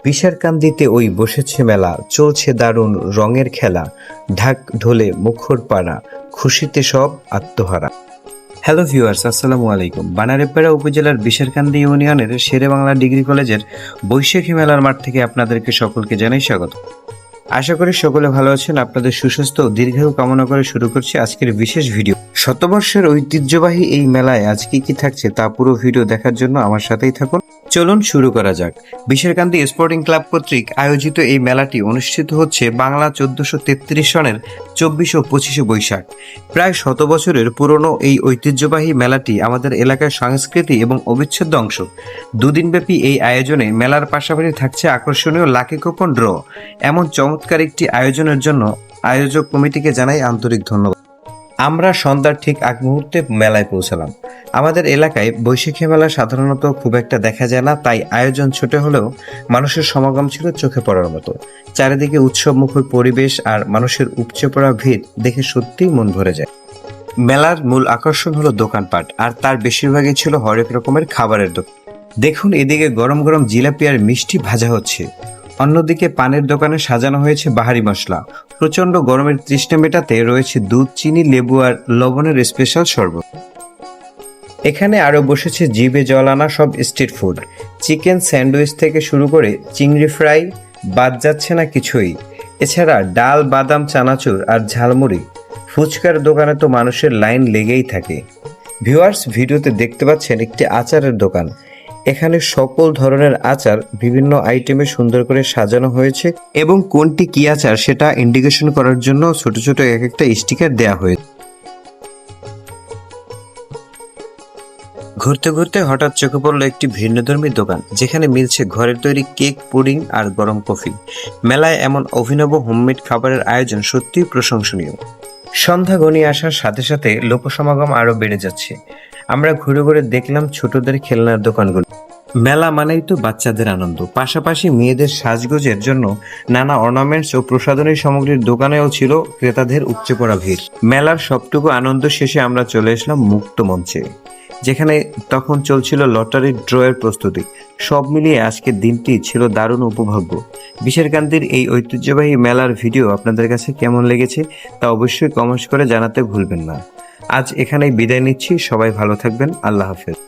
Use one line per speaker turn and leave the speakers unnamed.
বিশারকান্দিতে ওই বসেছে মেলা, চলছে দারুণ রঙের খেলা, ঢাক ঢোলে মুখর পাড়া, খুশিতে সব আত্মহারা। হ্যালো ভিউয়ার্স, আসসালামু আলাইকুম। বানারীপাড়া উপজেলার বিশারকান্দি ইউনিয়নের শেরেবাংলা ডিগ্রি কলেজের বৈশাখী মেলার মাঠ থেকে আপনাদেরকে সকলকে জানাই স্বাগত। আশা করি সকলে ভালো আছেন। আপনাদের সুস্বাস্থ্য ও দীর্ঘায়ু কামনা করে শুরু করছি আজকের বিশেষ ভিডিও। শতবর্ষের ঐতিহ্যবাহী এই মেলায় আজ কি থাকছে তা পুরো ভিডিও দেখার জন্য আমার সাথেই থাকুন। চলুন শুরু করা যাক। বিশারকান্দি স্পোর্টিং ক্লাব কর্তৃক আয়োজিত এই মেলাটি অনুষ্ঠিত হচ্ছে বাংলা 1433 সনের 24 ও 25 বৈশাখ। প্রায় 100 বছরের পুরনো এই ঐতিহ্যবাহী মেলাটি আমাদের এলাকার সংস্কৃতি এবং অবিচ্ছেদ্য অংশ। দুদিনব্যাপী এই আয়োজনে মেলার পাশাপাশি থাকছে আকর্ষণীয় লাকি কুপন ড্র। এমন চমৎকার একটি আয়োজনের জন্য আয়োজক কমিটিকে জানাই আন্তরিক ধন্যবাদ। আমরা সন্ধ্যার ঠিক আগ মুহূর্তে মেলায় পৌঁছালাম। আমাদের এলাকায় বৈশাখী মেলা সাধারণত খুব একটা দেখা যায় না, তাই আয়োজন ছোট হলেও মানুষের সমাগম ছিল চোখে পড়ার মতো। চারিদিকে উৎসবমুখর পরিবেশ আর মানুষের উপচে পড়া ভিড় দেখে সত্যিই মন ভরে যায়। মেলার মূল আকর্ষণ হলো দোকানপাট, আর তার বেশিরভাগই ছিল হরেক রকমের খাবারের দোকান। দেখুন, এদিকে গরম গরম জিলাপি আর মিষ্টি ভাজা হচ্ছে, অন্যদিকে পানের দোকানে সাজানো হয়েছে বাহারি মশলা। প্রচন্ড গরমের তৃষ্ণা মেটাতে রয়েছে দুধ, চিনি, লেবু আর লবণের স্পেশাল শরবত। এখানে আরও বসেছে জিভে জল আনা সব স্ট্রিট ফুড। চিকেন স্যান্ডউইচ থেকে শুরু করে চিংড়ি ফ্রাই, বাদ যাচ্ছে না কিছুই। এছাড়া ডাল, বাদাম, চানাচুর আর ঝালমুড়ি। ফুচকার দোকানে তো মানুষের লাইন লেগেই থাকে। ভিউয়ার্স, ভিডিওতে দেখতে পাচ্ছেন একটি আচারের দোকান। এখানে সকল ধরনের আচার বিভিন্ন আইটেমে সুন্দর করে সাজানো হয়েছে এবং কোনটি কি আচার সেটা ইন্ডিকেশন করার জন্য ছোট ছোট এক একটা স্টিকার দেওয়া হয়েছে। ঘুরতে ঘুরতে হঠাৎ চোখে পড়লো একটি ভিন্নধর্মী দোকান, যেখানে মিলছে ঘরের তৈরি কেক, পুডিং আর গরম কফি। মেলায় এমন অভিনব হোমমেড খাবারের আয়োজন সত্যিই প্রশংসনীয়। সন্ধ্যা ঘনিয়ে আসার সাথে সাথে লোকসমাগম আরো বেড়ে যাচ্ছে। আমরা ঘুরে ঘুরে দেখলাম ছোটদের খেলনার দোকানগুলো। মেলা মানেই তো বাচ্চাদের আনন্দ, পাশাপাশি মেয়েদের সাজগোজের জন্য নানা অর্নামেন্টস ও প্রসাধনী সামগ্রীর দোকানেও ছিল ক্রেতাদের উপচে পড়া ভিড়। মেলার সবটুকু আনন্দ শেষে আমরা চলে এসলাম মুক্ত মঞ্চে, যেখানে তখন চলছিল লটারির ড্রয়ের প্রস্তুতি। সব মিলিয়ে আজকের দিনটি ছিল দারুণ উপভোগ্য। বিশারকান্দির এই ঐতিহ্যবাহী মেলার ভিডিও আপনাদের কাছে কেমন লেগেছে তা অবশ্যই কমেন্টস করে জানাতে ভুলবেন না। আজ এখানেই বিদায় নিচ্ছি। সবাই ভালো থাকবেন। আল্লাহ হাফেজ।